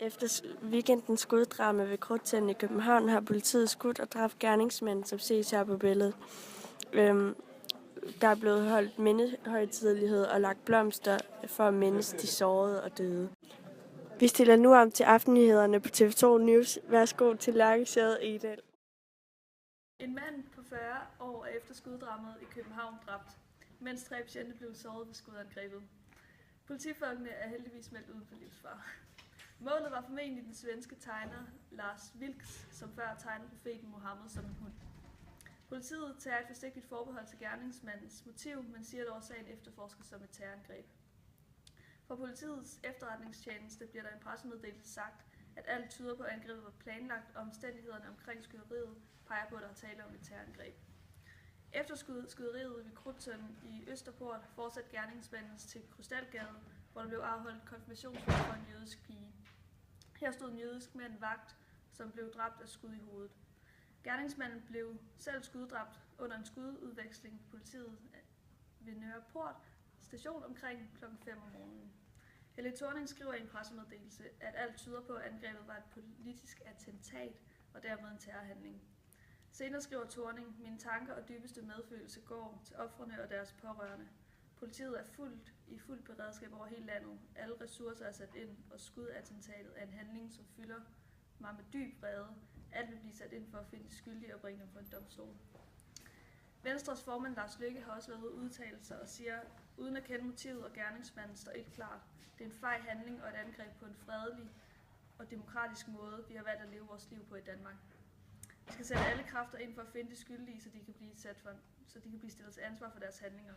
Efter weekendens skuddrama ved Krudttønden i København har politiet skudt og dræbt gerningsmanden, som ses her på billedet. Der er blevet holdt mindehøjtidelighed og lagt blomster for at mindes de sårede og døde. Vi stiller nu om til aftennyhederne på TV2 News. Værsgo til Lærke Sjade Egedal. En mand på 40 år er efter skuddramaet i København dræbt, mens 3 patienter blev såret ved skudangrebet. Politifolkene er heldigvis meldt ud for livsfare. Målet var formentlig den svenske tegner Lars Vilks, som før tegnede profeten Mohammed som en hund. Politiet tager et forsigtigt forbehold til gerningsmandens motiv, men siger dog, at sagen efterforskes som et terrorangreb. Fra politiets efterretningstjeneste bliver der i en pressemeddelelse sagt, at alt tyder på, at angrebet var planlagt, og omstændighederne omkring skyderiet peger på, at der er tale om et terrorangreb. Efter skyderiet ved Krudttønden i Østerport fortsatte gerningsmanden til Krystalgade, hvor der blev afholdt konfirmationsfest for en jødisk pige. Her stod en jødisk mand vagt, som blev dræbt af skud i hovedet. Gerningsmanden blev selv skuddræbt under en skududveksling på politiet ved Nørreport station omkring kl. 5 om morgenen. Helle Thorning skriver i en pressemeddelelse, at alt tyder på, at angrebet var et politisk attentat og dermed en terrorhandling. Senere skriver Thorning, mine tanker og dybeste medfølelse går til ofrene og deres pårørende. Politiet er i fuldt beredskab over hele landet. Alle ressourcer er sat ind, og skudattentatet er en handling, som fylder mig med dyb vrede. Alt vil blive sat ind for at finde de skyldige og bringe dem for en domstol. Venstres formand Lars Løkke har også været ude udtale sig og siger, uden at kende motivet og gerningsmanden står et klart. Det er en fej handling og et angreb på en fredelig og demokratisk måde, vi har valgt at leve vores liv på i Danmark. Vi skal sætte alle kræfter ind for at finde de skyldige, så de kan blive stillet til ansvar for deres handlinger.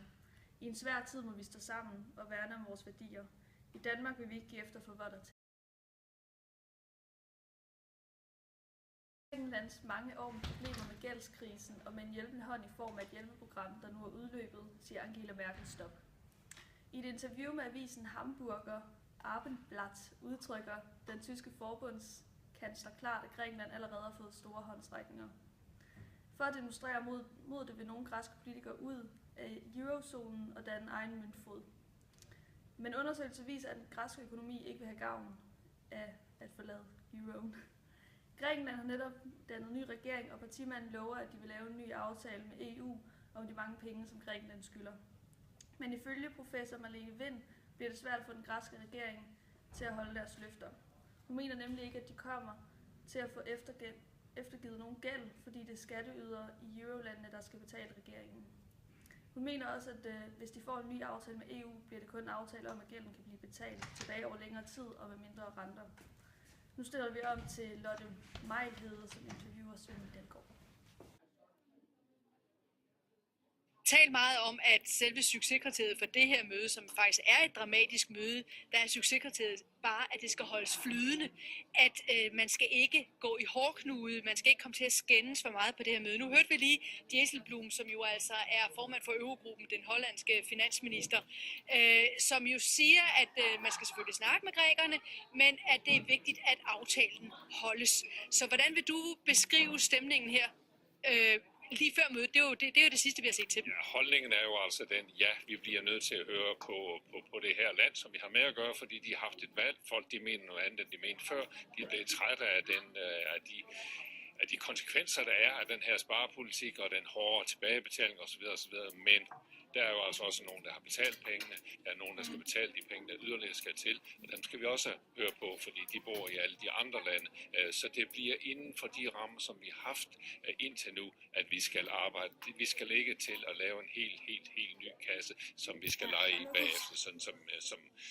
I en svær tid må vi stå sammen og værne om vores værdier. I Danmark vil vi ikke give efter for vold og terror. Englands mange år med problemer med gældskrisen og med en hjælpende hånd i form af et hjælpeprogram, der nu er udløbet, siger Angela Merkel stop. I et interview med avisen Hamburger Abendblatt udtrykker den tyske forbundskansler klart, at Grækenland allerede har fået store håndsrækninger. For at demonstrere mod det vil nogle græske politikere ud af eurozonen og danne egen møntfod. Men undersøgelser viser, at den græske økonomi ikke vil have gavn af at forlade euroen. Grækenland har netop dannet ny regering, og partimanden lover, at de vil lave en ny aftale med EU om de mange penge, som Grækenland skylder. Men ifølge professor Marlene Wind bliver det svært for den græske regering til at holde deres løfter. Hun mener nemlig ikke, at de kommer til at få eftergivet nogen gæld, fordi det er skatteydere i eurolandene, der skal betale regeringen. Hun mener også, at hvis de får en ny aftale med EU, bliver det kun en aftale om, at gælden kan blive betalt tilbage over længere tid og med mindre renter. Nu stiller vi om til Lotte Mejlhede, som interviewer Svend Dahlgaard. Talt meget om, at selve succeskriteriet for det her møde, som faktisk er et dramatisk møde, der er succeskriteriet bare, at det skal holdes flydende, at man skal ikke gå i hårdknude, man skal ikke komme til at skændes for meget på det her møde. Nu hørte vi lige Dijsselbloem, som jo altså er formand for Eurogruppen, den hollandske finansminister, som jo siger, at man skal selvfølgelig snakke med grækerne, men at det er vigtigt, at aftalen holdes. Så hvordan vil du beskrive stemningen her? Lige før mødet, det er jo det sidste, vi har set til dem. Ja, holdningen er jo altså den, ja, vi bliver nødt til at høre på det her land, som vi har med at gøre, fordi de har haft et valg. Folk, de mener noget andet, end de mente før. De er blevet trætte af de konsekvenser, der er af den her sparepolitik og den hårde tilbagebetaling osv. Men der er jo altså også nogen, der har betalt pengene. Der er nogen, der skal betale de penge, der yderligere skal til. Og dem skal vi også høre på, fordi de bor i alle de andre lande. Så det bliver inden for de rammer, som vi har haft indtil nu, at vi skal arbejde. Vi skal lægge til at lave en helt ny kasse, som vi skal lege i bagefter, sådan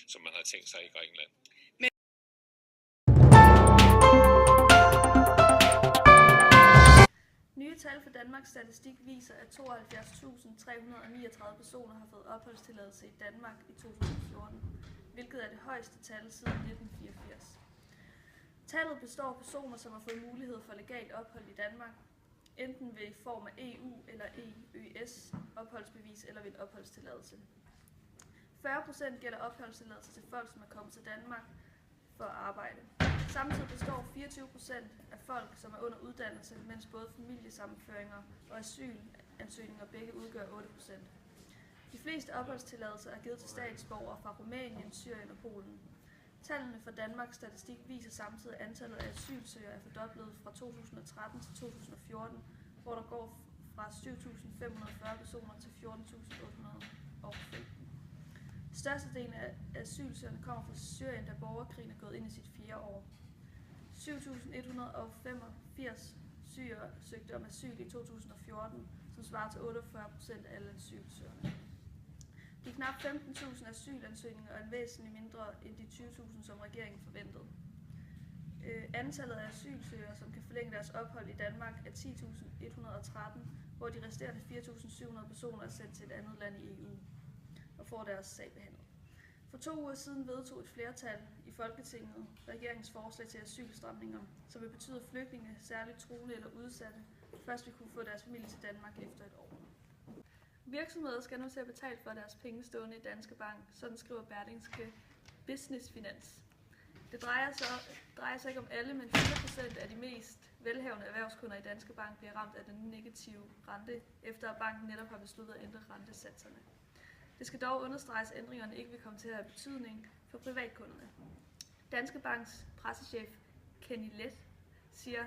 som man har tænkt sig i Grækenland. Nye tal for Danmarks Statistik viser, at 72.339 personer har fået opholdstilladelse i Danmark i 2014, hvilket er det højeste tal siden 1984. Tallet består af personer, som har fået mulighed for legalt ophold i Danmark, enten ved form af EU- eller EØS opholdsbevis eller ved en opholdstilladelse. 40% gælder opholdstilladelse til folk, som er kommet til Danmark for at arbejde. Samtidig består 24% af folk, som er under uddannelse, mens både familiesammenføringer og asylansøgninger begge udgør 8%. De fleste opholdstilladelser er givet til statsborgere fra Rumænien, Syrien og Polen. Tallene fra Danmarks Statistik viser samtidig, at antallet af asylsøgere er fordoblet fra 2013 til 2014, hvor der går fra 7.540 personer til 14.815. Størstedelen af asylsøgerne kommer fra Syrien, da borgerkrigen er gået ind i sit 4. år. 7.185 syrere søgte om asyl i 2014, som svarer til 48% af alle asylsøgerne. De knap 15.000 asylansøgninger er væsentligt mindre end de 20.000, som regeringen forventede. Antallet af asylsøgere, som kan forlænge deres ophold i Danmark, er 10.113, hvor de resterende 4.700 personer er sendt til et andet land i EU og får deres sag behandlet. For 2 uger siden vedtog et flertal i Folketinget regeringens forslag til asylstramninger, som vil betyde, at flygtninge, særligt truende eller udsatte, først vil kunne få deres familie til Danmark efter et år. Virksomheder skal nu til at betale for deres penge stående i Danske Bank, sådan skriver Berlingske Business Finans. Det drejer sig ikke om alle, men 4% af de mest velhavende erhvervskunder i Danske Bank bliver ramt af den negative rente, efter at banken netop har besluttet at ændre rentesatserne. Det skal dog understreges, at ændringerne ikke vil komme til at have betydning for privatkunderne. Danske Banks pressechef Kenny Let siger,